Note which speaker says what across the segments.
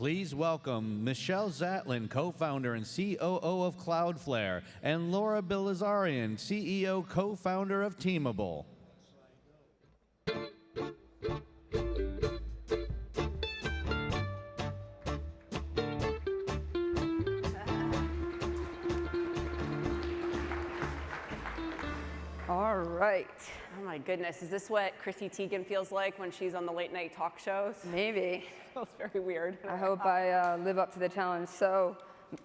Speaker 1: Please welcome Michelle Zatlyn, co-founder and COO of Cloudflare, and Laura Bilazarian, CEO, co-founder of Teamable.
Speaker 2: All right.
Speaker 3: Oh my goodness, is this what Chrissy Teigen feels like when she's on the late night talk shows?
Speaker 2: Maybe.
Speaker 3: Feels very weird.
Speaker 2: I hope I live up to the challenge. So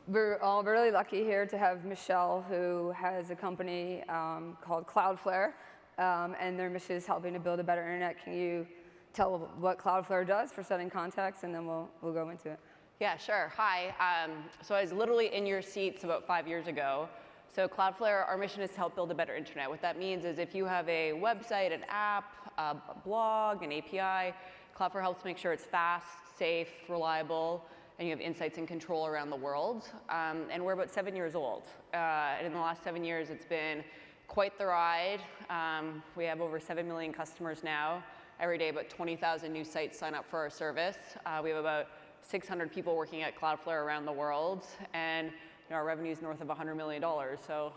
Speaker 2: we're all really lucky here to have Michelle, who has a company called Cloudflare, and their mission is helping to build a better internet. Can you tell what Cloudflare does for setting context, and then we'll go into it?
Speaker 3: Yeah, sure. Hi. So I was literally in your seats about 5 years ago. So Cloudflare, our mission is to help build a better internet. What that means is if you have a website, an app, a blog, an API, Cloudflare helps make sure it's fast, safe, reliable, and you have insights and control around the world. And we're about 7 years old. And in the last 7 years, it's been quite the ride. We have over 7 million customers now. Every day, about 20,000 new sites sign up for our service. We have about 600 people working at Cloudflare around the world. And our revenue is north of $100 million. So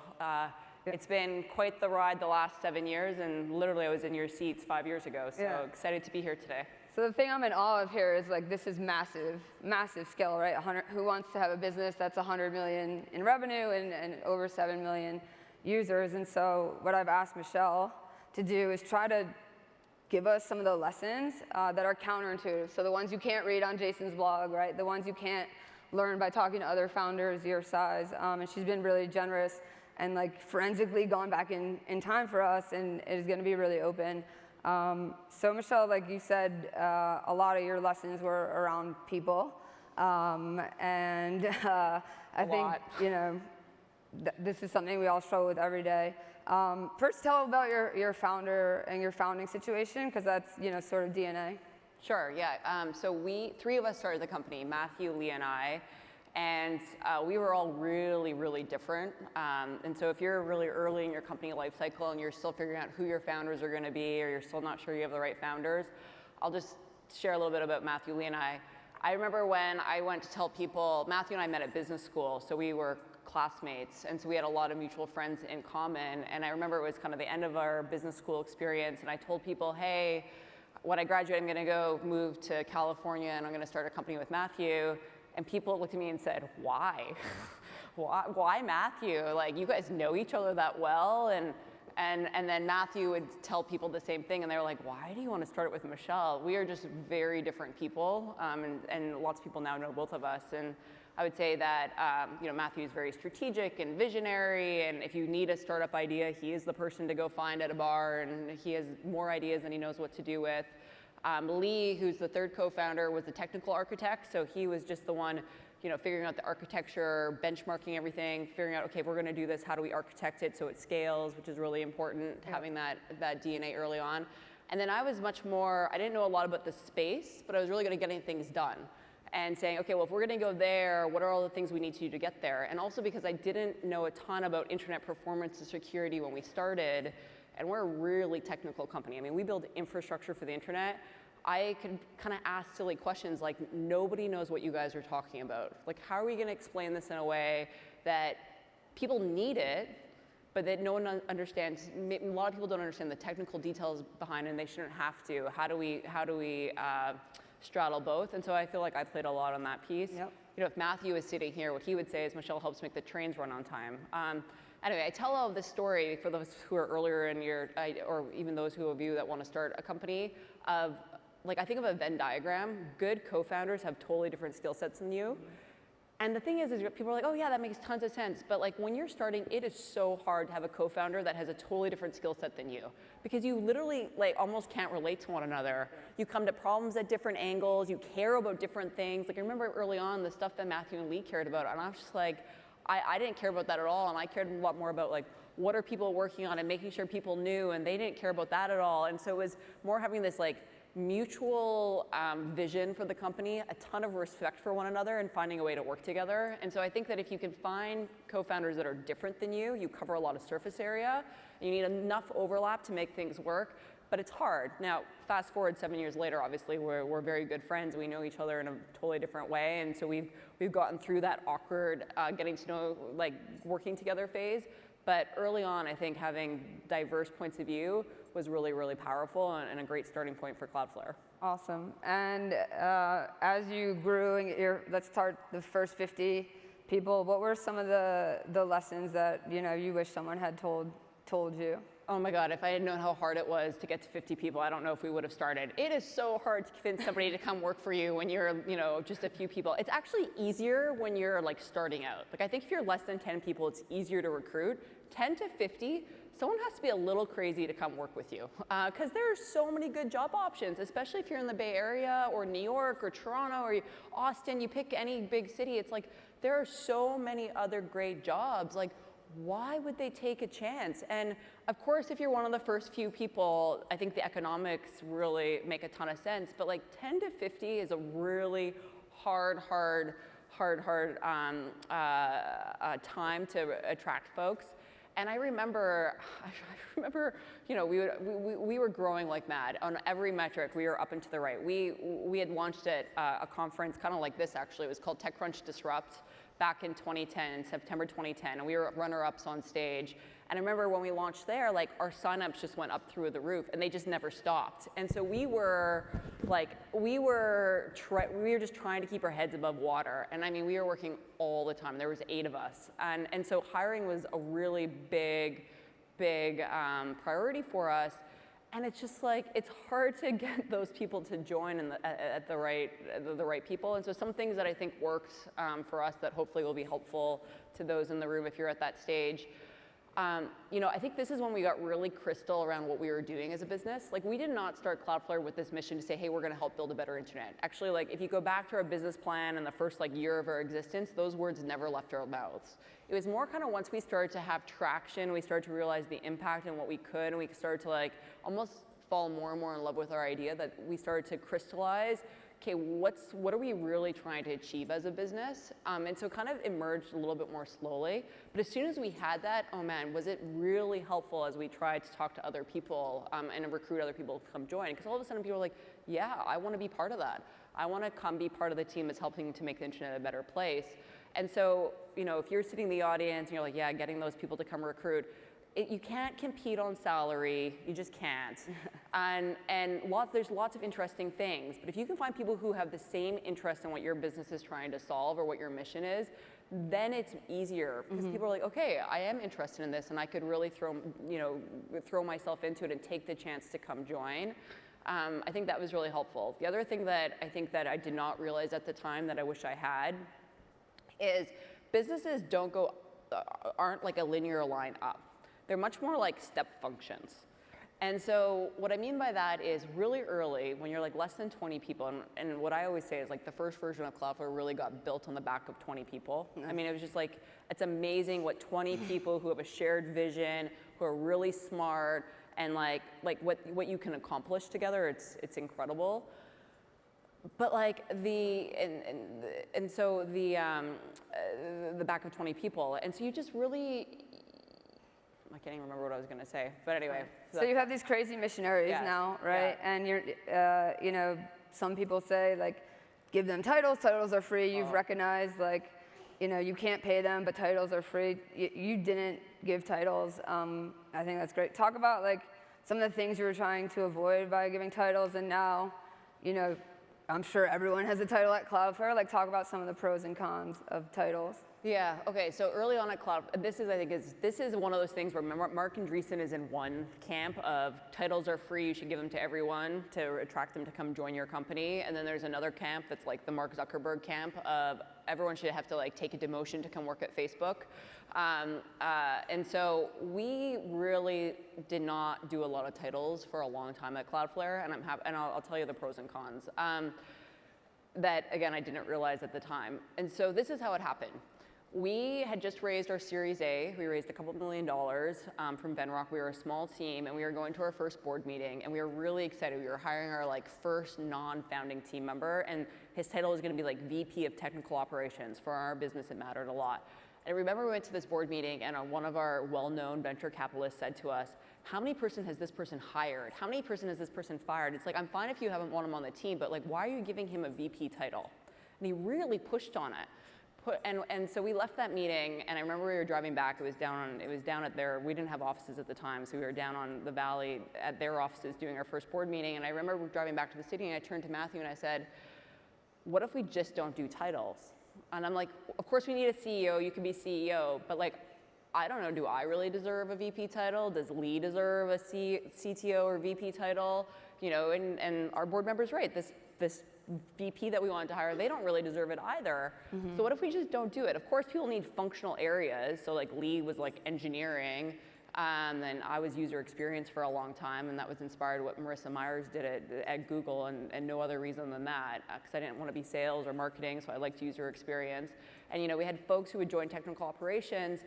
Speaker 3: it's been quite the ride the last 7 years, and literally I was in your seats 5 years ago. So excited to be here today.
Speaker 2: So the thing I'm in awe of here is like this is massive, massive scale, right? Who wants to have a business that's 100 million in revenue and over 7 million users? And so what I've asked Michelle to do is try to give us some of the lessons that are counterintuitive. So the ones you can't read on Jason's blog, right? The ones you can't learn by talking to other founders your size. And she's been really generous and like forensically gone back in time for us, and is going to be really open. So Michelle, like you said, a lot of your lessons were around people. And I think, you know, this is something we all struggle with every day. First, tell about your founder and your founding situation, because that's, you know, sort of DNA.
Speaker 3: Sure, yeah. So three of us started the company, Matthew, Lee, and I. And we were all really, really different. And so if you're really early in your company life cycle and you're still figuring out who your founders are going to be, or you're still not sure you have the right founders, I'll just share a little bit about Matthew, Lee, and I. I remember when I went to tell people, Matthew and I met at business school, so we were classmates, and so we had a lot of mutual friends in common. And I remember it was kind of the end of our business school experience, and I told people, hey, when I graduate, I'm going to go move to California, and I'm going to start a company with Matthew. And people looked at me and said, why? Why Matthew? Like, you guys know each other that well? And then Matthew would tell people the same thing, and they were like, why do you want to start it with Michelle? We are just very different people, and lots of people now know both of us. And I would say that you know, Matthew is very strategic and visionary, and if you need a startup idea, he is the person to go find at a bar, and he has more ideas than he knows what to do with. Lee, who's the third co-founder, was a technical architect, so he was just the one, you know, figuring out the architecture, benchmarking everything, figuring out, okay, if we're going to do this, how do we architect it so it scales, which is really important, having that DNA early on. And then I was much more, I didn't know a lot about the space, but I was really good at getting things done and saying, okay, well, if we're going to go there, what are all the things we need to do to get there? And also because I didn't know a ton about internet performance and security when we started, and we're a really technical company. I mean, we build infrastructure for the internet. I could kind of ask silly questions like, nobody knows what you guys are talking about. Like, how are we going to explain this in a way that people need it, but that no one understands? A lot of people don't understand the technical details behind it, and they shouldn't have to. How do we straddle both? And so I feel like I played a lot on that piece.
Speaker 2: Yep.
Speaker 3: You know, if Matthew was sitting here, what he would say is, Michelle helps make the trains run on time. Anyway, I tell all this story for those who are earlier in your, or even those of you that want to start a company, of, like, I think of a Venn diagram. Good co-founders have totally different skill sets than you. And the thing is people are like, oh yeah, that makes tons of sense. But like, when you're starting, it is so hard to have a co-founder that has a totally different skill set than you. Because you literally, like, almost can't relate to one another. You come to problems at different angles, you care about different things. Like, I remember early on the stuff that Matthew and Lee cared about, and I was just like, I didn't care about that at all, and I cared a lot more about, like, what are people working on and making sure people knew, and they didn't care about that at all. And so it was more having this, like, mutual vision for the company, a ton of respect for one another, and finding a way to work together. And so I think that if you can find co-founders that are different than you, you cover a lot of surface area, and you need enough overlap to make things work. but it's hard. Now, fast forward 7 years later, obviously we're very good friends. We know each other in a totally different way, and so we've gotten through that awkward getting to know, like, working together phase. But early on, I think having diverse points of view was really, really powerful and a great starting point for Cloudflare.
Speaker 2: Awesome. And as you grew, and let's start the first 50 people, what were some of the lessons that you wish someone had told you?
Speaker 3: Oh my God, if I had known how hard it was to get to 50 people, I don't know if we would have started. It is so hard to convince somebody to come work for you when you're, just a few people. It's actually easier when you're like starting out. Like I think if you're less than 10 people, it's easier to recruit. 10 to 50, someone has to be a little crazy to come work with you. Because there are so many good job options, especially if you're in the Bay Area or New York or Toronto or Austin, you pick any big city. It's like, there are so many other great jobs. Like, why would they take a chance? And of course, if you're one of the first few people, I think the economics really make a ton of sense. But like 10 to 50 is a really hard time to attract folks. And I remember, we were growing like mad on every metric. We were up and to the right. We had launched at a conference kind of like this actually. It was called TechCrunch Disrupt back in 2010, September 2010, and we were runner-ups on stage. And I remember when we launched there, like our signups just went up through the roof, and they just never stopped. And so we were just trying to keep our heads above water. And I mean, we were working all the time. There was 8 of us, and so hiring was a really big priority for us. And it's just like, it's hard to get those people to join at the right people. And so some things that I think worked for us that hopefully will be helpful to those in the room if you're at that stage. I think this is when we got really crystal around what we were doing as a business. Like, we did not start Cloudflare with this mission to say, hey, we're going to help build a better internet. Actually, like, if you go back to our business plan and the first year of our existence, those words never left our mouths. It was more kind of once we started to have traction, we started to realize the impact and what we could, and we started to almost fall more and more in love with our idea, that we started to crystallize, okay, what are we really trying to achieve as a business? And so kind of emerged a little bit more slowly. But as soon as we had that, oh man, was it really helpful as we tried to talk to other people and recruit other people to come join? Because all of a sudden people were like, yeah, I want to be part of that. I want to come be part of the team that's helping to make the internet a better place. And so, if you're sitting in the audience and you're like, yeah, getting those people to come recruit, you can't compete on salary, you just can't. and there's lots of interesting things, but if you can find people who have the same interest in what your business is trying to solve or what your mission is, then it's easier, because people are like, okay, I am interested in this and I could really throw myself into it and take the chance to come join. I think that was really helpful. The other thing that I think that I did not realize at the time that I wish I had is businesses aren't like a linear line up. They're much more like step functions. And so what I mean by that is really early, when you're like less than 20 people, and what I always say is like the first version of Cloudflare really got built on the back of 20 people. I mean, it was just like, it's amazing what 20 people who have a shared vision, who are really smart, and like what you can accomplish together, it's incredible. But like the back of 20 people, and so you just really, I can't even remember what I was going to say, but anyway.
Speaker 2: So you have these crazy missionaries now, right? Yeah. And you're, some people say like, give them titles. Titles are free. You've recognized you can't pay them, but titles are free. You didn't give titles. I think that's great. Talk about like some of the things you were trying to avoid by giving titles, and now, I'm sure everyone has a title at Cloudflare. Like, talk about some of the pros and cons of titles.
Speaker 3: Yeah, okay, so early on at Cloudflare, this is one of those things where Mark Andreessen is in one camp of titles are free, you should give them to everyone to attract them to come join your company. And then there's another camp that's like the Mark Zuckerberg camp of everyone should have to like take a demotion to come work at Facebook. And so we really did not do a lot of titles for a long time at Cloudflare, and I'll tell you the pros and cons. That, again, I didn't realize at the time. And so this is how it happened. We had just raised our Series A. We raised a couple $1 million from Venrock. We were a small team, and we were going to our first board meeting, and we were really excited. We were hiring our first non-founding team member, and his title was going to be VP of Technical Operations. For our business, it mattered a lot. And I remember we went to this board meeting and one of our well-known venture capitalists said to us, how many person has this person hired? How many person has this person fired? It's like, I'm fine if you haven't want him on the team, but like, why are you giving him a VP title? And he really pushed on it. And so we left that meeting, and I remember we were driving back. It was down at their, we didn't have offices at the time, so we were down on the valley at their offices doing our first board meeting. And I remember driving back to the city, and I turned to Matthew and I said, what if we just don't do titles? And I'm like, of course we need a CEO, you can be CEO, but like, I don't know, do I really deserve a VP title? Does Lee deserve a CTO or VP title? You know, and our board member's right, this VP that we wanted to hire, they don't really deserve it either. So what if we just don't do it? Of course, people need functional areas. So like Lee was like engineering, and I was user experience for a long time, and that was inspired what Marissa Myers did at Google, and no other reason than that, because I didn't want to be sales or marketing, so I liked user experience. And you know, we had folks who would join technical operations,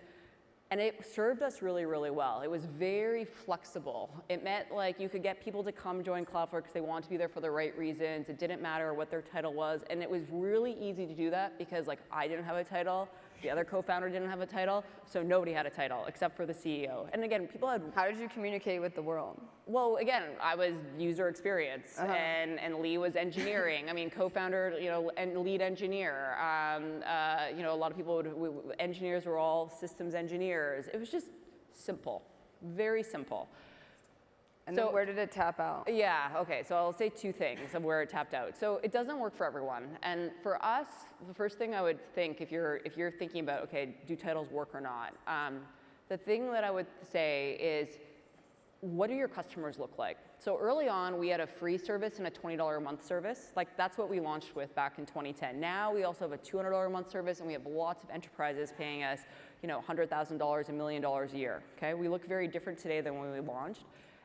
Speaker 3: and it served us really, really well. It was very flexible. It meant like you could get people to come join Cloudflare because they wanted to be there for the right reasons. It didn't matter what their title was. And it was really easy to do that because like I didn't have a title, the other co-founder didn't have a title, so nobody had a title except for the CEO. And again, people had...
Speaker 2: How did you communicate with the world?
Speaker 3: Well, again, I was user experience, and Lee was engineering. I mean, co-founder, you know, and lead engineer. You know, a lot of people engineers were all systems engineers. It was just simple, very simple.
Speaker 2: And then where did it tap out?
Speaker 3: Yeah, okay, so I'll say two things of where it tapped out. So it doesn't work for everyone. And for us, the first thing I would think, if you're thinking about, okay, do titles work or not? The thing that I would say is, what do your customers look like? So early on, we had a free service and a $20 a month service. Like that's what we launched with back in 2010. Now we also have a $200 a month service, and we have lots of enterprises paying us, you know, $100,000, $1 million a year, okay? We look very different today than when we launched.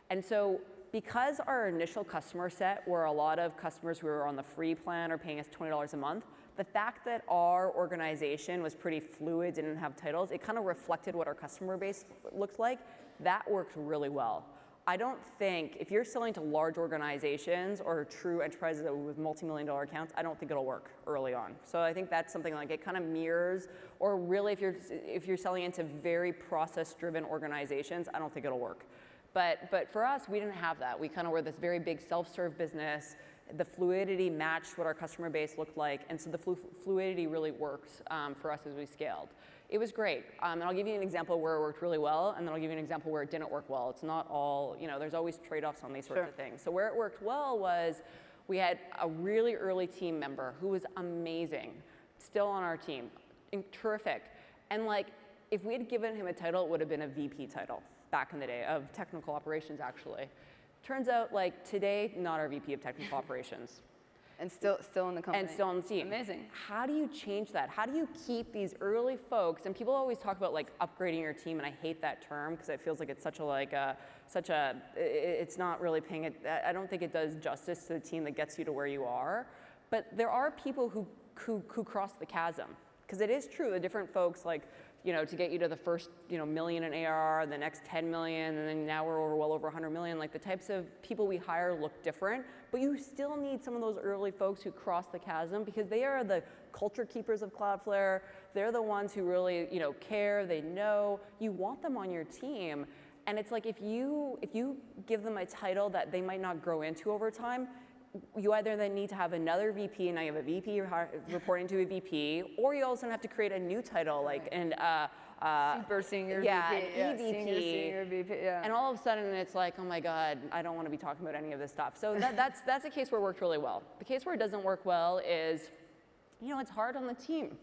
Speaker 3: And so because our initial customer set were a lot of customers who were on the free plan or paying us $20 a month, the fact that our organization was pretty fluid, didn't have titles, it kind of reflected what our customer base looked like. That worked really well. I don't think, if you're selling to large organizations or true enterprises with multi-million-dollar accounts, I don't think it'll work early on. So I think that's something like it kind of mirrors, or really if you're selling into very process-driven organizations, I don't think it'll work. But for us, we didn't have that. We kind of were this very big self-serve business. The fluidity matched what our customer base looked like, and so the fluidity really works for us as we scaled. It was great, and I'll give you an example where it worked really well, and then I'll give you an example where it didn't work well. It's not all, you know, there's always trade-offs on these sorts of things. So where it worked well was we had a really early team member who was amazing, still on our team, terrific. And like, if we had given him a title, it would have been a VP title back in the day of technical operations, actually. Turns out, like today, not our VP of technical operations.
Speaker 2: And still in the company.
Speaker 3: And still on the team.
Speaker 2: Amazing.
Speaker 3: How do you change that? How do you keep these early folks? And people always talk about like upgrading your team, and I hate that term because it feels like it's it's not really paying it. I don't think it does justice to the team that gets you to where you are. But there are people who cross the chasm, because it is true. The different folks, like, you know, to get you to the first, you know, million in ARR, the next 10 million, and then now we're well over 100 million. Like the types of people we hire look different, but you still need some of those early folks who cross the chasm, because they are the culture keepers of Cloudflare. They're the ones who really, you know, care. They know. You want them on your team, and it's like if you give them a title that they might not grow into over time, you either then need to have another VP, and now you have a VP reporting to a VP, or you also have to create a new title, like
Speaker 2: super senior
Speaker 3: VP,
Speaker 2: EVP,
Speaker 3: senior
Speaker 2: VP,
Speaker 3: and all of a sudden it's like, oh my God, I don't want to be talking about any of this stuff. So that's a case where it worked really well. The case where it doesn't work well is, you know, it's hard on the team,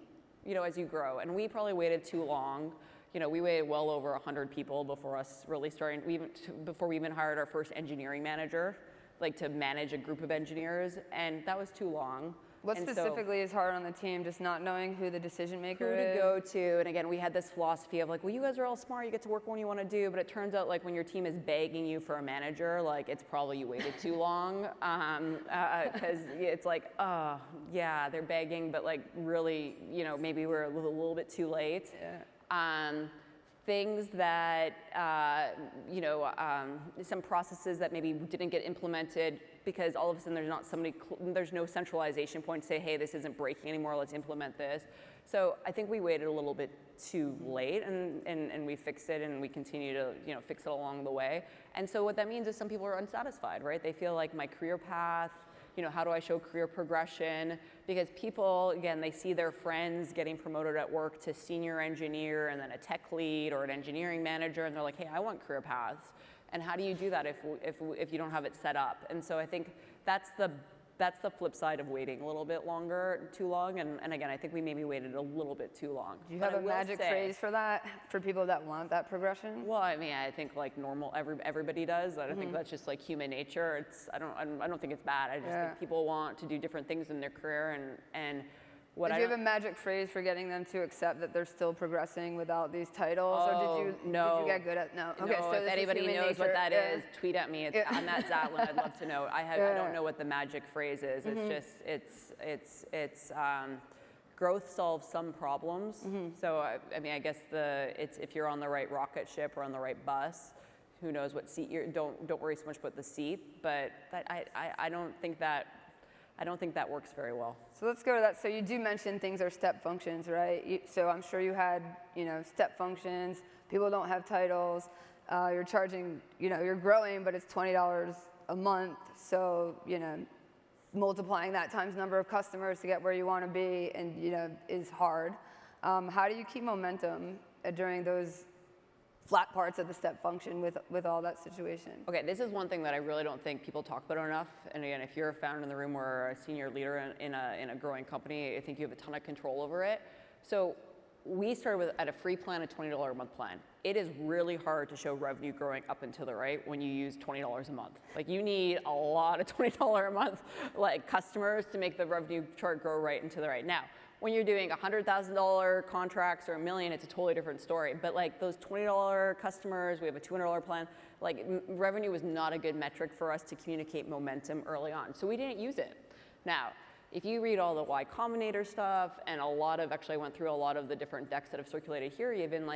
Speaker 3: you know, as you grow, and we probably waited too long. You know, we waited well over 100 people before us really starting, before we even hired our first engineering manager, like to manage a group of engineers, and that was too long.
Speaker 2: What specifically is hard on the team? Just not knowing who the decision maker is?
Speaker 3: Who to go to, and again, we had this philosophy of like, well, you guys are all smart, you get to work when you want to do, but it turns out like when your team is begging you for a manager, like it's probably you waited too long, because it's like, oh, yeah, they're begging, but like really, you know, maybe we're a little bit too late. Yeah. Things that, you know, some processes that maybe didn't get implemented because all of a sudden there's no centralization point to say, hey, this isn't breaking anymore, let's implement this. So I think we waited a little bit too late, and we fixed it, and we continue to fix it along the way. And so what that means is some people are unsatisfied, right? They feel like my career path, how do I show career progression? Because people, again, they see their friends getting promoted at work to senior engineer and then a tech lead or an engineering manager, and they're like, hey, I want career paths. And how do you do that if you don't have it set up? And so I think that's the flip side of waiting a little bit too long. And again, I think we maybe waited a little bit too long.
Speaker 2: Do you have a magic phrase for that, for people that want that progression?
Speaker 3: Well, I mean, I think like normal, everybody does. I don't think that's just like human nature. I don't think it's bad. I just think people want to do different things in their career, and what
Speaker 2: Did you have a magic phrase for getting them to accept that they're still progressing without these titles, or did you get good at no? Okay,
Speaker 3: no,
Speaker 2: so
Speaker 3: if anybody knows what that is, tweet at me. I'm at Zatlyn. I'd love to know. I don't know what the magic phrase is. It's just growth solves some problems. So I mean, I guess it's if you're on the right rocket ship or on the right bus, who knows what seat you're. Don't worry so much about the seat, but I don't think that works very well.
Speaker 2: So let's go to that. So you do mention things are step functions, right? So I'm sure you had, step functions. People don't have titles. You're charging, you're growing, but it's $20 a month. So, multiplying that times number of customers to get where you want to be, and is hard. How do you keep momentum during those flat parts of the step function with all that situation?
Speaker 3: Okay, this is one thing that I really don't think people talk about enough. And again, if you're a founder in the room or a senior leader in a growing company, I think you have a ton of control over it. So we started at a free plan, a $20 a month plan. It is really hard to show revenue growing up and to the right when you use $20 a month. Like, you need a lot of $20 a month customers to make the revenue chart grow right and to the right. Now, when you're doing $100,000 contracts or $1 million, it's a totally different story. But like those $20 customers, we have a $200 plan, revenue was not a good metric for us to communicate momentum early on. So we didn't use it. Now, if you read all the Y Combinator stuff, and actually I went through a lot of the different decks that have circulated here even,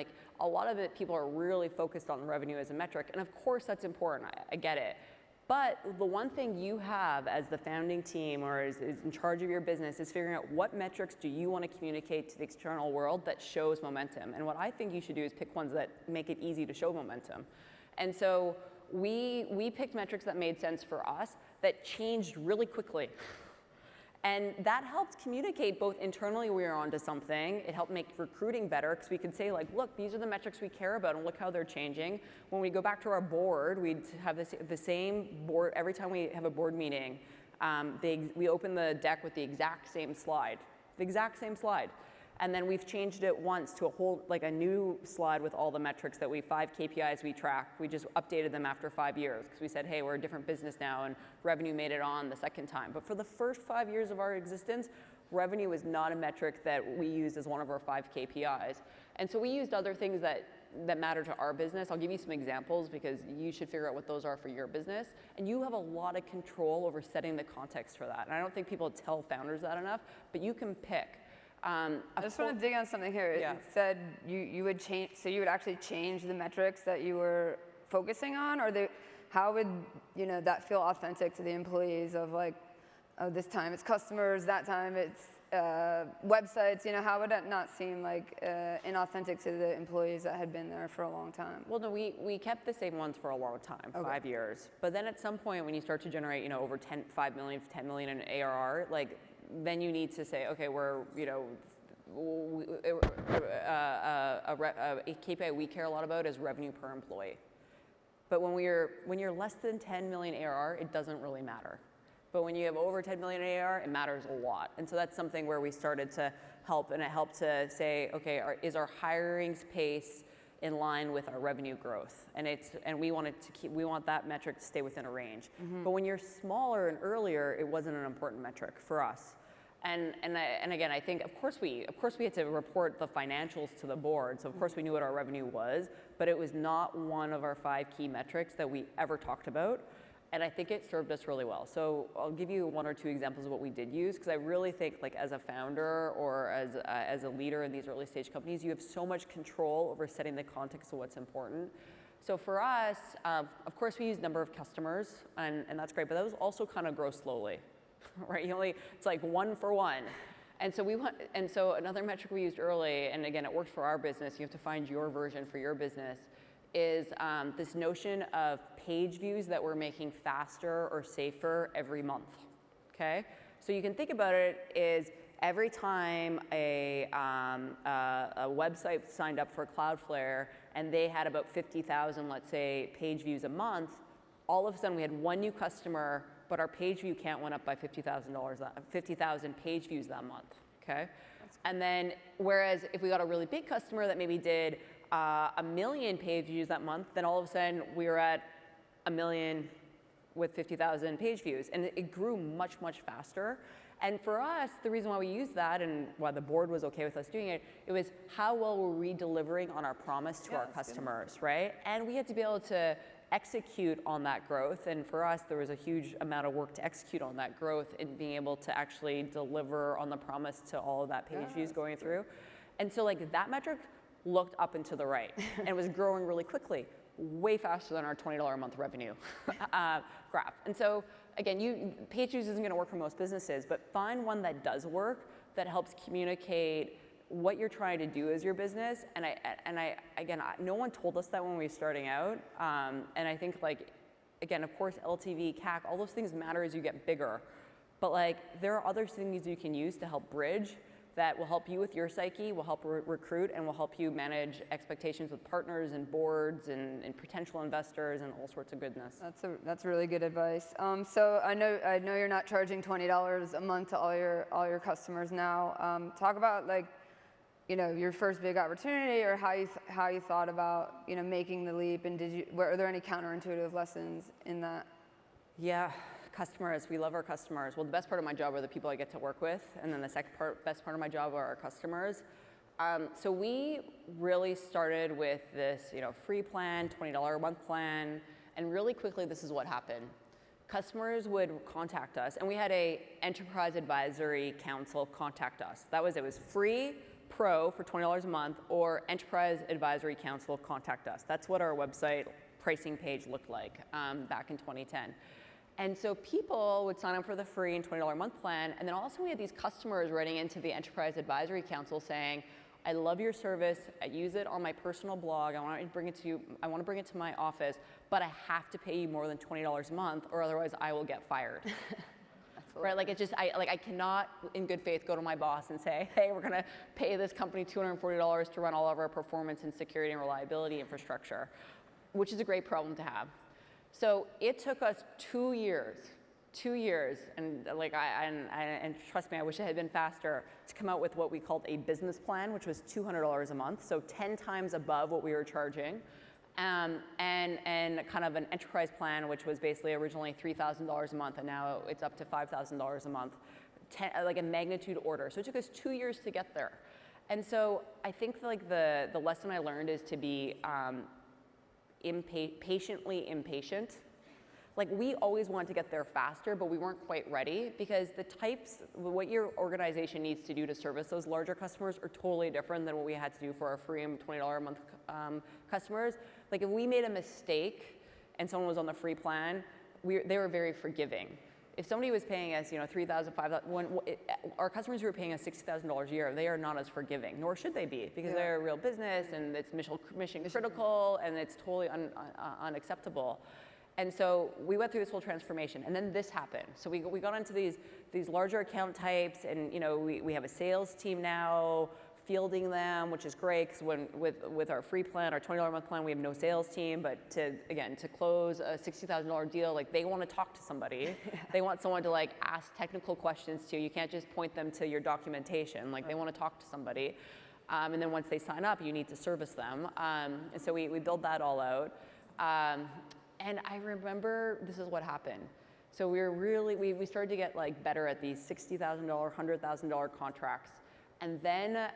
Speaker 3: a lot of it, people are really focused on revenue as a metric. And of course that's important, I get it. But the one thing you have as the founding team or is in charge of your business is figuring out what metrics do you want to communicate to the external world that shows momentum. And what I think you should do is pick ones that make it easy to show momentum. And so we picked metrics that made sense for us, that changed really quickly. And that helped communicate both internally we were onto something. It helped make recruiting better because we could say, look, these are the metrics we care about and look how they're changing. When we go back to our board, we'd have the same board. Every time we have a board meeting, we open the deck with the exact same slide. And then we've changed it once to a new slide with all the metrics 5 KPIs we track. We just updated them after 5 years because we said, hey, we're a different business now, and revenue made it on the second time. But for the first 5 years of our existence, revenue was not a metric that we used as one of our 5 KPIs. And so we used other things that matter to our business. I'll give you some examples because you should figure out what those are for your business. And you have a lot of control over setting the context for that. And I don't think people tell founders that enough, but you can pick.
Speaker 2: I just want to dig on something here.
Speaker 3: Yeah.
Speaker 2: It said you would change, so you would actually change the metrics that you were focusing on, or how would that feel authentic to the employees of oh, this time it's customers, that time it's websites, how would that not seem inauthentic to the employees that had been there for a long time?
Speaker 3: Well, no, we kept the same ones for a long time, okay. 5 years. But then at some point when you start to generate, over 5 million, 10 million in ARR, then you need to say, okay, we're, a KPI we care a lot about is revenue per employee. But when you're less than 10 million ARR, it doesn't really matter. But when you have over 10 million ARR, it matters a lot. And so that's something where we started to help, and it helped to say, okay, is our hiring pace in line with our revenue growth? And we want that metric to stay within a range. Mm-hmm. But when you're smaller and earlier, it wasn't an important metric for us. And again, I think of course we had to report the financials to the board, so of course we knew what our revenue was, but it was not one of our 5 key metrics that we ever talked about. And I think it served us really well. So I'll give you 1 or 2 examples of what we did use, because I really think as a founder or as a leader in these early stage companies, you have so much control over setting the context of what's important. So for us, of course, we use number of customers, and that's great, but those also kind of grow slowly, right? It's like 1 for 1. And so another metric we used early, and again, it works for our business, you have to find your version for your business, is this notion of page views that we're making faster or safer every month, okay? So you can think about it is every time a website signed up for Cloudflare and they had about 50,000, let's say, page views a month, all of a sudden we had one new customer, but our page view count went up by $50,000 page views that month, okay? And then, whereas if we got a really big customer that maybe did 1 million page views that month, then all of a sudden we were at 1 million with 50,000 page views, and it grew much, much faster. And for us, the reason why we used that and why the board was okay with us doing it, it was how well were we delivering on our promise to our customers, right? And we had to be able to execute on that growth. And for us, there was a huge amount of work to execute on that growth and being able to actually deliver on the promise to all of that page views going through. And so like that metric looked up and to the right and was growing really quickly, way faster than our $20 a month revenue graph. And so again, page views isn't going to work for most businesses, but find one that does work, that helps communicate what you're trying to do as your business. And no one told us that when we were starting out. And I think like, again, of course, LTV, CAC, all those things matter as you get bigger. But like, there are other things you can use to help bridge that will help you with your psyche, will help recruit, and will help you manage expectations with partners and boards and potential investors and all sorts of goodness.
Speaker 2: That's really good advice. So I know you're not charging $20 a month to all your customers now. Talk about like, your first big opportunity, or how you thought about making the leap, and are there any counterintuitive lessons in that?
Speaker 3: Yeah. Customers, we love our customers. Well, the best part of my job are the people I get to work with, and then the best part of my job are our customers. So we really started with this, free plan, $20 a month plan, and really quickly this is what happened. Customers would contact us, and we had a enterprise advisory council contact us. That was it. It was free, pro for $20 a month, or enterprise advisory council contact us. That's what our website pricing page looked like back in 2010. And so people would sign up for the free and $20 a month plan, and then also we had these customers writing into the Enterprise Advisory Council saying, I love your service, I use it on my personal blog, I want to bring it to my office, but I have to pay you more than $20 a month, or otherwise I will get fired. Right, like I cannot, in good faith, go to my boss and say, hey, we're gonna pay this company $240 to run all of our performance and security and reliability infrastructure, which is a great problem to have. So it took us 2 years, and and trust me, I wish it had been faster, to come out with what we called a business plan, which was $200 a month, so 10 times above what we were charging, and kind of an enterprise plan, which was basically originally $3,000 a month, and now it's up to $5,000 a month, like a magnitude order. So it took us 2 years to get there. And so I think like the lesson I learned is to be patiently impatient. Like we always wanted to get there faster, but we weren't quite ready because what your organization needs to do to service those larger customers are totally different than what we had to do for our free and $20 a month customers. Like if we made a mistake and someone was on the free plan, they were very forgiving. If somebody was paying us, $3,000, $5,000, our customers who are paying us $60,000 a year, they are not as forgiving, nor should they be, because they're a real business and it's mission critical and it's totally unacceptable. And so we went through this whole transformation, and then this happened. So we got into these larger account types, and we have a sales team now fielding them, which is great, because with our free plan, our $20 a month plan, we have no sales team, but to close a $60,000 deal, like they want to talk to somebody. They want someone to like ask technical questions to. You can't just point them to your documentation. Like they want to talk to somebody. And then once they sign up, you need to service them. And so we build that all out. And I remember this is what happened. So we started to get like better at these $60,000, $100,000 contracts. And then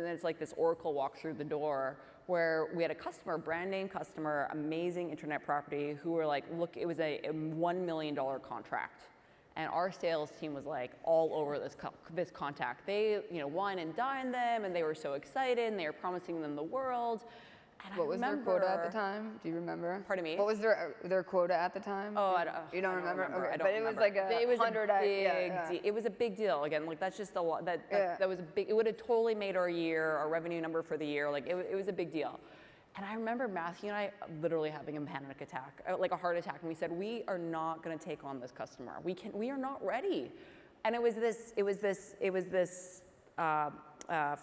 Speaker 3: it's like this oracle walk through the door where we had a customer, brand name customer, amazing internet property, who were like, look, it was a $1 million contract. And our sales team was like all over this contact. They wine and dine them, and they were so excited, and they were promising them the world. And
Speaker 2: What
Speaker 3: I
Speaker 2: was their quota at the
Speaker 3: remember-
Speaker 2: time? Do you remember?
Speaker 3: Pardon me?
Speaker 2: What was their quota at the time?
Speaker 3: Oh,
Speaker 2: You don't remember? Okay,
Speaker 3: I don't
Speaker 2: but
Speaker 3: remember.
Speaker 2: it was like
Speaker 3: It was
Speaker 2: 100.
Speaker 3: a big it was a big deal. Again, like that's just a lot. That was a big. It would have totally made our year, our revenue number for the year. Like it was a big deal. And I remember Matthew and I literally having a panic attack, like a heart attack, and we said, we are not going to take on this customer. We are not ready. And it was this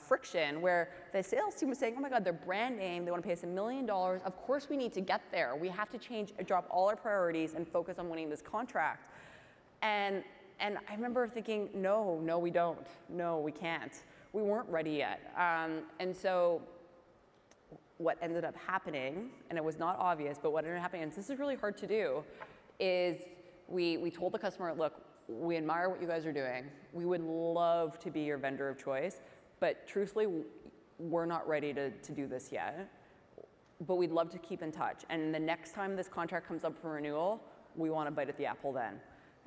Speaker 3: friction where the sales team was saying, oh my God, their brand name, they want to pay us $1 million. Of course we need to get there. We have to drop all our priorities and focus on winning this contract. And I remember thinking, no, we don't. No, we can't. We weren't ready yet. And so what ended up happening, and it was not obvious, but what ended up happening, and this is really hard to do, is we told the customer, look, we admire what you guys are doing. We would love to be your vendor of choice, but truthfully, we're not ready to do this yet. But we'd love to keep in touch. And the next time this contract comes up for renewal, we want to bite at the apple then.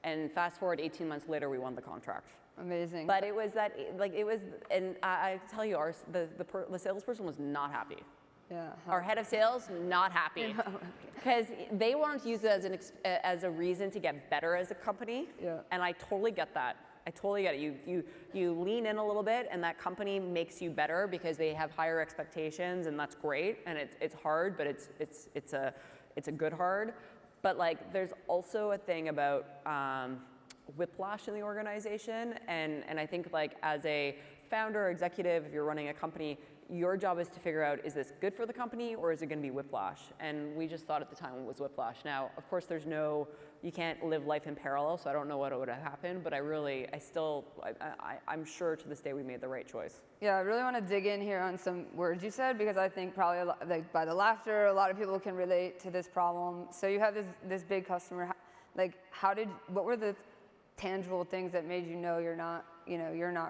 Speaker 3: And fast forward 18 months later, we won the contract.
Speaker 2: Amazing.
Speaker 3: But it was that, like it was, and I tell you, the salesperson was not happy.
Speaker 2: Yeah.
Speaker 3: Our head of sales, not happy. Because they wanted to use it as a reason to get better as a company.
Speaker 2: Yeah.
Speaker 3: And I totally get that. I totally get it. You lean in a little bit, and that company makes you better because they have higher expectations, and that's great. And it's hard, but it's a good hard. But like, there's also a thing about whiplash in the organization, and I think like as a founder, executive, if you're running a company, your job is to figure out, is this good for the company or is it going to be whiplash? And we just thought at the time it was whiplash. Now, of course, you can't live life in parallel, so I don't know what would have happened, but I'm sure to this day we made the right choice.
Speaker 2: Yeah, I really want to dig in here on some words you said, because I think probably like by the laughter, a lot of people can relate to this problem. So you have this big customer. Like, what were the tangible things that made you know you're not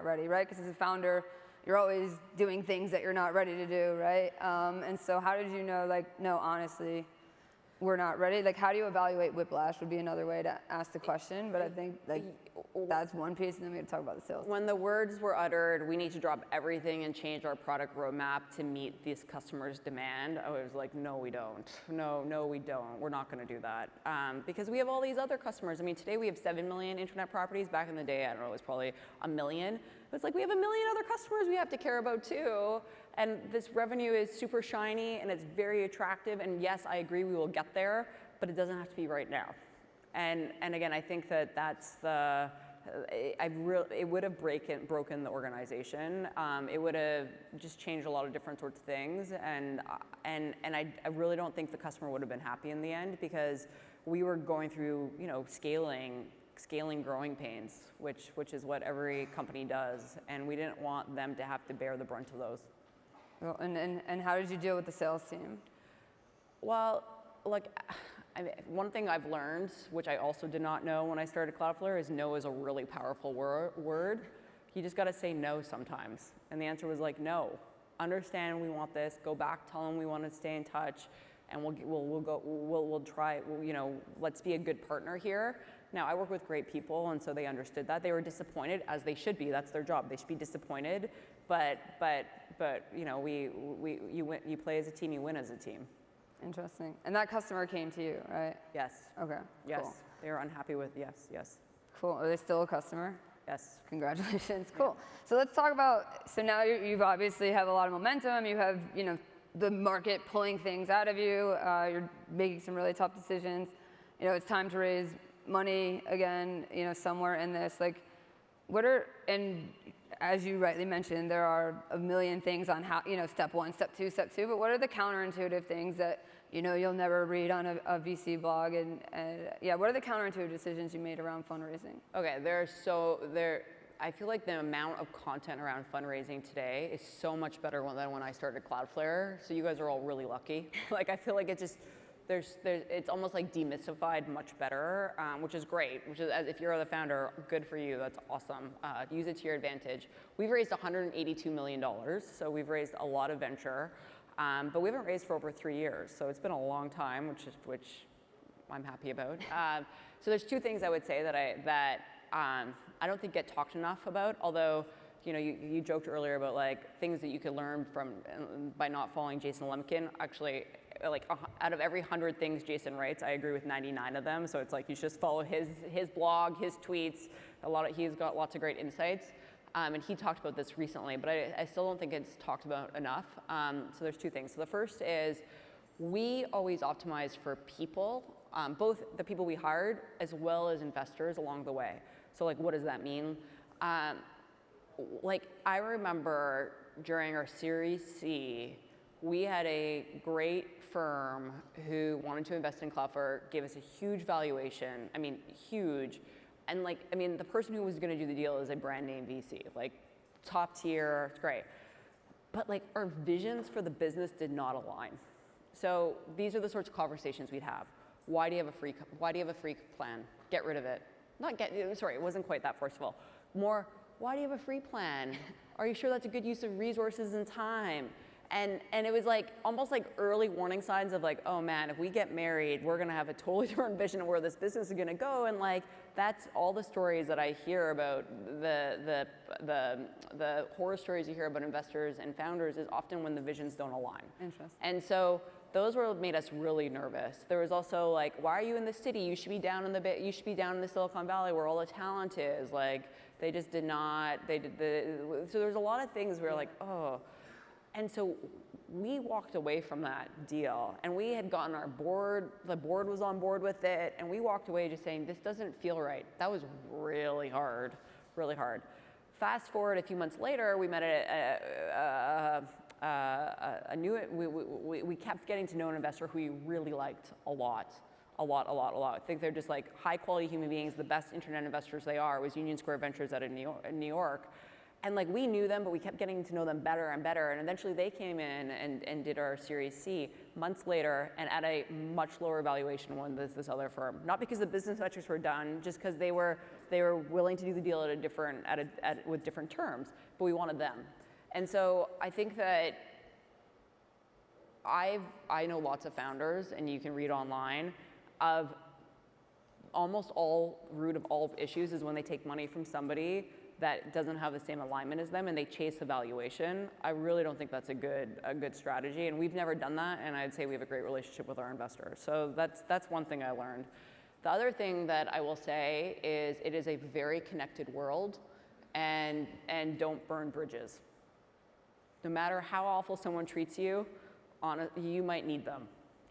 Speaker 2: ready, right? Because as a founder, you're always doing things that you're not ready to do, right? And so how did you know, like, no, honestly, we're not ready? Like, how do you evaluate whiplash would be another way to ask the question, but I think like that's one piece, and then we have to talk about the sales.
Speaker 3: When the words were uttered, we need to drop everything and change our product roadmap to meet this customer's demand, I was like, no, we don't. No, we don't. We're not going to do that. Because we have all these other customers. I mean, today we have 7 million internet properties. Back in the day, I don't know, it was probably 1 million. But it's like we have 1 million other customers we have to care about too. And this revenue is super shiny and it's very attractive. And yes, I agree we will get there, but it doesn't have to be right now. And again, I think that's it would have broken the organization. It would have just changed a lot of different sorts of things. And I really don't think the customer would have been happy in the end, because we were going through, scaling growing pains, which is what every company does, and we didn't want them to have to bear the brunt of those.
Speaker 2: Well, and how did you deal with the sales team?
Speaker 3: Well, one thing I've learned, which I also did not know when I started Cloudflare, is no is a really powerful word. You just got to say no sometimes, and the answer was like, no. Understand we want this. Go back, tell them we want to stay in touch, and we'll try. Let's be a good partner here. Now, I work with great people, and so they understood that. They were disappointed, as they should be. That's their job. They should be disappointed. But you play as a team, you win as a team.
Speaker 2: Interesting. And that customer came to you, right?
Speaker 3: Yes.
Speaker 2: Okay.
Speaker 3: Yes.
Speaker 2: Cool.
Speaker 3: They were unhappy with, yes.
Speaker 2: Cool. Are they still a customer?
Speaker 3: Yes.
Speaker 2: Congratulations. Cool. So let's talk about, so now you've obviously have a lot of momentum. You have, the market pulling things out of you. You're making some really tough decisions. It's time to raise money again, somewhere in this. Like, and as you rightly mentioned, there are a million things on how, step one, step two, but what are the counterintuitive things that, you'll never read on a VC blog? And what are the counterintuitive decisions you made around fundraising? Okay,
Speaker 3: I feel like the amount of content around fundraising today is so much better than when I started Cloudflare. So you guys are all really lucky. Like, I feel like it's almost like demystified much better, which is great. If you're the founder, good for you. That's awesome. Use it to your advantage. We've raised $182 million, so we've raised a lot of venture, but we haven't raised for over 3 years. So it's been a long time, which I'm happy about. So there's two things I would say that I don't think get talked enough about. Although, you know, you joked earlier about like things that you could learn from by not following Jason Lemkin. Actually, like out of every 100 things Jason writes, I agree with 99 of them. So it's like you should just follow his blog, his tweets. He's got lots of great insights. And he talked about this recently, but I still don't think it's talked about enough. So there's two things. So the first is we always optimize for people, both the people we hired as well as investors along the way. So like, what does that mean? Like I remember during our Series C, we had a great firm who wanted to invest in Cloudflare, gave us a huge valuation. I mean, huge. And like, I mean, the person who was going to do the deal is a brand name VC, like top tier, it's great. But like our visions for the business did not align. So these are the sorts of conversations we'd have. Why do you have a free plan? Get rid of it. Sorry, it wasn't quite that forceful. More, why do you have a free plan? Are you sure that's a good use of resources and time? And it was like almost like early warning signs of like, oh man, if we get married, we're gonna have a totally different vision of where this business is gonna go. And like, that's all the stories that I hear about the horror stories you hear about investors and founders is often when the visions don't align.
Speaker 2: Interesting.
Speaker 3: And so those made us really nervous. There was also like, why are you in the city? You should be down in the Silicon Valley where all the talent is. Like, they just did not. So there's a lot of things where like, oh. And so we walked away from that deal, and we had gotten our board, the board was on board with it, and we walked away just saying, this doesn't feel right. That was really hard, really hard. Fast forward a few months later, we met we kept getting to know an investor who we really liked a lot. I think they're just like high quality human beings, the best internet investors they are. It was Union Square Ventures out of New York. And like we knew them, but we kept getting to know them better and better. And eventually they came in and did our Series C months later and at a much lower valuation than this other firm. Not because the business metrics were done, just because they were willing to do the deal with different terms, but we wanted them. And so I think that I know lots of founders, and you can read online, of almost all root of all issues is when they take money from somebody that doesn't have the same alignment as them and they chase a valuation. I really don't think that's a good strategy, and we've never done that, and I'd say we have a great relationship with our investors. So that's one thing I learned. The other thing that I will say is it is a very connected world, and don't burn bridges. No matter how awful someone treats you, you might need them.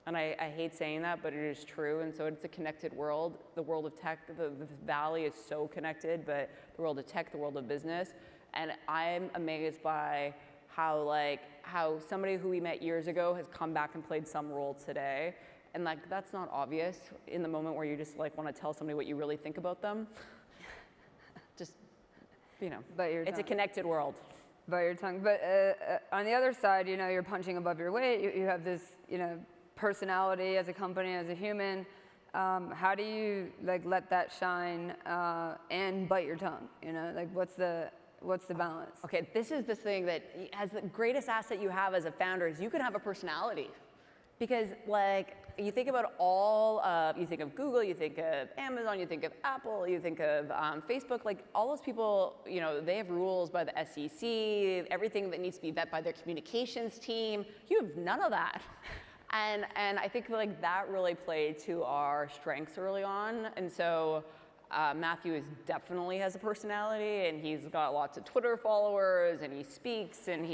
Speaker 3: And I hate saying that, but it is true. And so it's a connected world. The world of tech, the valley is so connected, but the world of tech, the world of business. And I'm amazed by how somebody who we met years ago has come back and played some role today. And like, that's not obvious in the moment where you just like want to tell somebody what you really think about them. Just, you know, it's a connected world.
Speaker 2: By your tongue. But on the other side, you know, you're punching above your weight. You have this, you know, personality as a company, as a human. How do you like let that shine and bite your tongue? You know, like what's the balance?
Speaker 3: Okay, this is the thing that as the greatest asset you have as a founder is you can have a personality. Because like you think about you think of Google, you think of Amazon, you think of Apple, you think of Facebook, like all those people, you know, they have rules by the SEC, everything that needs to be vet by their communications team. You have none of that. And I think like that really played to our strengths early on. And so Matthew definitely has a personality, and he's got lots of Twitter followers, and he speaks, and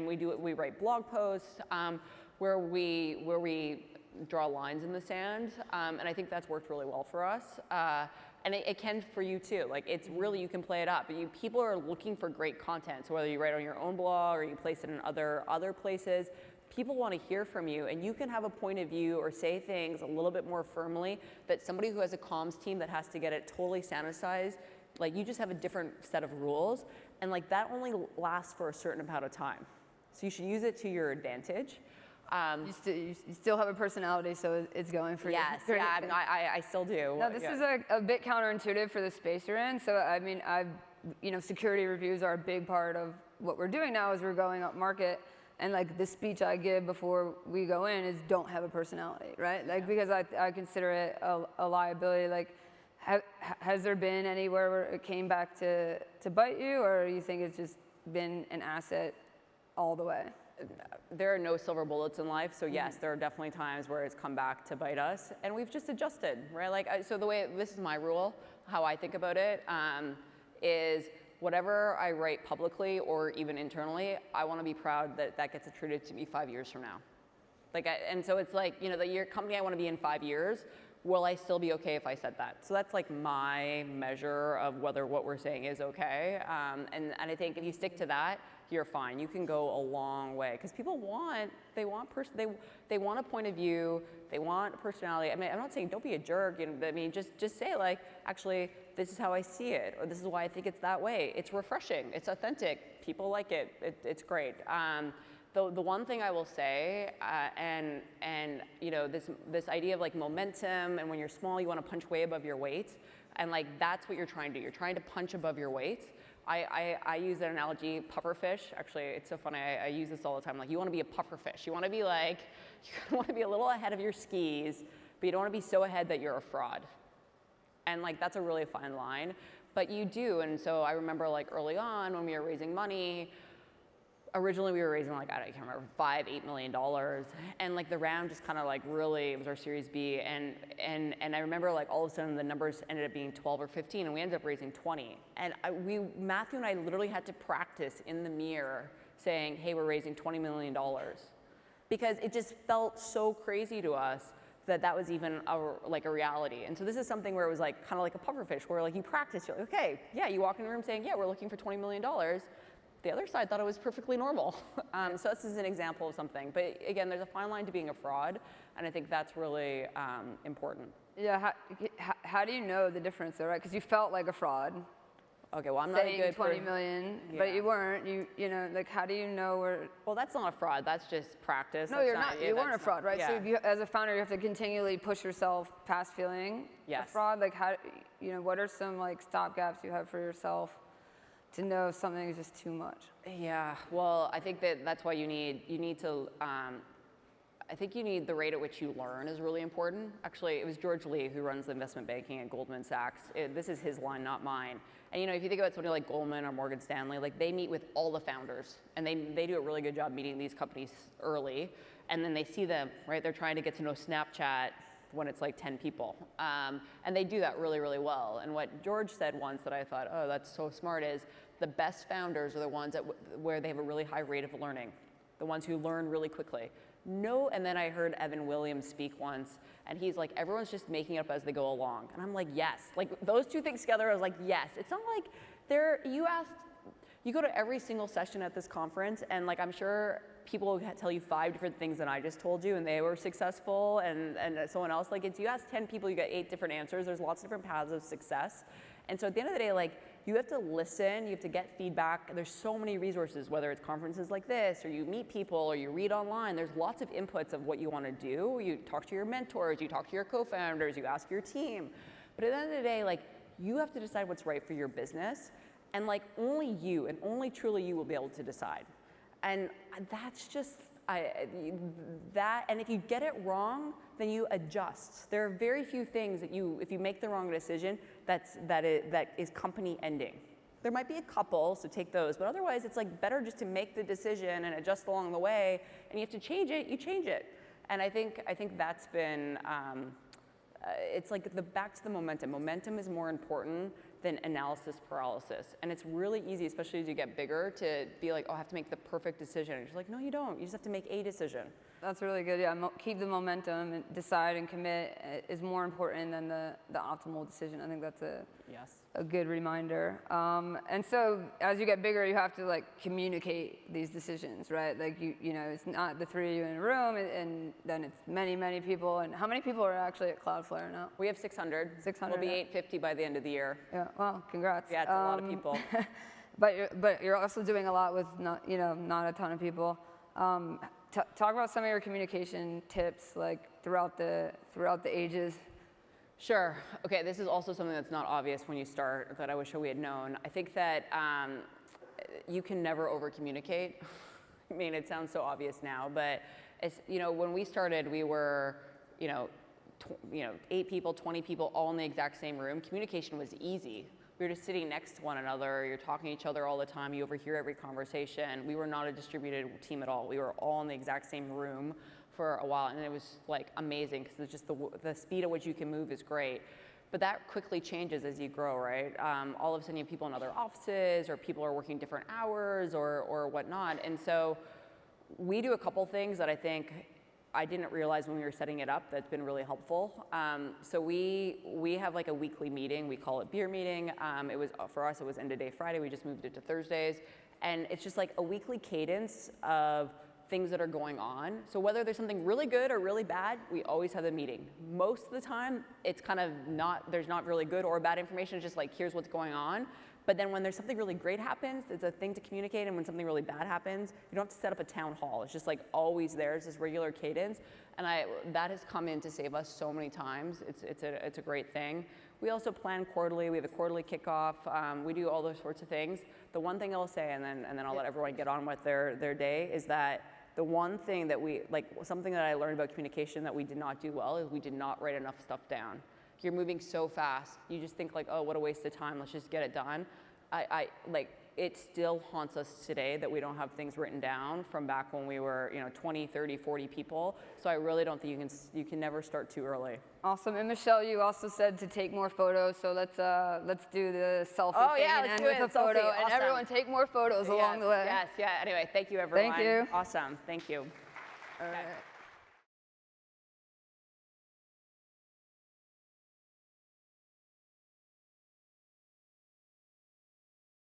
Speaker 3: we write blog posts where we draw lines in the sand. And I think that's worked really well for us. And it can for you too. Like it's really, you can play it up. People are looking for great content. So whether you write on your own blog or you place it in other places, people want to hear from you, and you can have a point of view or say things a little bit more firmly that somebody who has a comms team that has to get it totally sanitized, like you just have a different set of rules, and like that only lasts for a certain amount of time. So you should use it to your advantage.
Speaker 2: You still have a personality, so it's going for you.
Speaker 3: Yes, yeah, I still do.
Speaker 2: Now, this is a bit counterintuitive for the space you're in. So, I mean, security reviews are a big part of what we're doing now as we're going up market. And like the speech I give before we go in is don't have a personality, right? Like because I consider it a liability. Like has there been anywhere where it came back to bite you, or you think it's just been an asset all the way?
Speaker 3: There are no silver bullets in life, so yes, there are definitely times where it's come back to bite us, and we've just adjusted, right? Like, so the way, this is my rule, how I think about it, is whatever I write publicly or even internally, I want to be proud that that gets attributed to me 5 years from now. Like, and so it's like, you know, the company I want to be in 5 years, will I still be okay if I said that? So that's like my measure of whether what we're saying is okay. And I think if you stick to that, you're fine. You can go a long way because people want, they want a point of view, they want a personality. I mean, I'm not saying don't be a jerk. You know, I mean, just say like, actually, this is how I see it, or this is why I think it's that way. It's refreshing. It's authentic. People like it. It's great. The one thing I will say, and you know, this idea of like momentum, and when you're small, you want to punch way above your weight, and like that's what you're trying to do. You're trying to punch above your weight. I use that analogy, pufferfish. Actually, it's so funny. I use this all the time. Like, you want to be a pufferfish. You want to be like, you want to be a little ahead of your skis, but you don't want to be so ahead that you're a fraud. And like, that's a really fine line. But you do. And so I remember like early on when we were raising money. Originally, we were raising like, I can't remember, $5-8 million, and like the round just kind of like really, it was our Series B, and I remember like all of a sudden the numbers ended up being 12 or 15, and we ended up raising 20, and Matthew and I literally had to practice in the mirror saying, hey, we're raising $20 million, because it just felt so crazy to us that was even like a reality. And so this is something where it was like kind of like a pufferfish, where like you practice, you're like, okay, yeah, you walk in the room saying, yeah, we're looking for $20 million. The other side thought it was perfectly normal. So this is an example of something. But again, there's a fine line to being a fraud, and I think that's really important.
Speaker 2: Yeah, how do you know the difference though, right? Because you felt like a fraud.
Speaker 3: Okay, well, I'm not a good
Speaker 2: 20 million,
Speaker 3: yeah.
Speaker 2: but you weren't. You know, like, how do you know where?
Speaker 3: Well, that's not a fraud. That's just practice.
Speaker 2: No,
Speaker 3: that's
Speaker 2: you're not. You weren't a fraud, right?
Speaker 3: Yeah.
Speaker 2: So as a founder, you have to continually push yourself past feeling a fraud. Like, how? You know, what are some like stopgaps you have for yourself to know if something is just too much?
Speaker 3: Yeah, well, I think that's why you need to, I think you need the rate at which you learn is really important. Actually, it was George Lee who runs the investment banking at Goldman Sachs. This is his line, not mine. And you know, if you think about somebody like Goldman or Morgan Stanley, like they meet with all the founders, and they do a really good job meeting these companies early, and then they see them, right? They're trying to get to know Snapchat when it's like 10 people. And they do that really, really well. And what George said once that I thought, oh, that's so smart, is the best founders are the ones where they have a really high rate of learning, the ones who learn really quickly. No, and then I heard Evan Williams speak once, and he's like, everyone's just making it up as they go along. And I'm like, yes. Like, those two things together, I was like, yes. It's not like you go to every single session at this conference, and like, I'm sure people will tell you 5 different things than I just told you, and they were successful, and someone else, like, it's, you ask 10 people, you get 8 different answers. There's lots of different paths of success. And so at the end of the day, like, you have to listen, you have to get feedback. There's so many resources, whether it's conferences like this, or you meet people, or you read online. There's lots of inputs of what you want to do. You talk to your mentors, you talk to your co-founders, you ask your team. But at the end of the day, like, you have to decide what's right for your business, and like, only you, and only truly you will be able to decide. And that's just, and if you get it wrong, then you adjust. There are very few things that if you make the wrong decision, that is company ending. There might be a couple, so take those, but otherwise it's like better just to make the decision and adjust along the way, and you have to change it, you change it. And I think that's been, it's like back to the momentum. Momentum is more important than analysis paralysis. And it's really easy, especially as you get bigger, to be like, oh, I have to make the perfect decision. And you're like, no, you don't. You just have to make a decision.
Speaker 2: That's really good. Yeah, keep the momentum and decide and commit is more important than the optimal decision. I think that's a good reminder. And so as you get bigger, you have to like communicate these decisions, right? Like you know, it's not the 3 of you in a room, and then it's many people. And how many people are actually at Cloudflare now?
Speaker 3: We have 600. 600. We'll be 850 by the end of the year.
Speaker 2: Yeah. Well, congrats.
Speaker 3: Yeah, it's a lot of people.
Speaker 2: But you're also doing a lot with not a ton of people. Talk about some of your communication tips, like throughout the ages.
Speaker 3: Sure. Okay, this is also something that's not obvious when you start, that I wish we had known. I think that you can never over-communicate. I mean, it sounds so obvious now, but it's, you know, when we started, we were, you know, 8 people, 20 people all in the exact same room, communication was easy. We were just sitting next to one another. You're talking to each other all the time. You overhear every conversation. We were not a distributed team at all. We were all in the exact same room for a while, and it was like amazing because it's just the speed at which you can move is great. But that quickly changes as you grow, right? All of a sudden you have people in other offices, or people are working different hours or whatnot. And so we do a couple things that I think I didn't realize when we were setting it up that's been really helpful. So we have like a weekly meeting. We call it beer meeting. For us, it was end of day Friday. We just moved it to Thursdays. And it's just like a weekly cadence of things that are going on. So whether there's something really good or really bad, we always have the meeting. Most of the time, it's kind of there's not really good or bad information, it's just like, here's what's going on. But then when there's something really great happens, it's a thing to communicate, and when something really bad happens, you don't have to set up a town hall. It's just like always there, it's this regular cadence. And that has come in to save us so many times. It's a great thing. We also plan quarterly. We have a quarterly kickoff. We do all those sorts of things. The one thing I'll say, and then I'll let everyone get on with their day, is that the one thing that something that I learned about communication that we did not do well is we did not write enough stuff down. You're moving so fast. You just think like, oh, what a waste of time. Let's just get it done. It still haunts us today that we don't have things written down from back when we were 20, 30, 40 people. So I really don't think you can never start too early.
Speaker 2: Awesome. And Michelle, you also said to take more photos. So let's do the selfie thing and end with a photo.
Speaker 3: Awesome.
Speaker 2: And everyone take more photos along the way.
Speaker 3: Yes, yeah. Anyway, thank you everyone.
Speaker 2: Thank you.
Speaker 3: Awesome. Thank you.
Speaker 2: All right.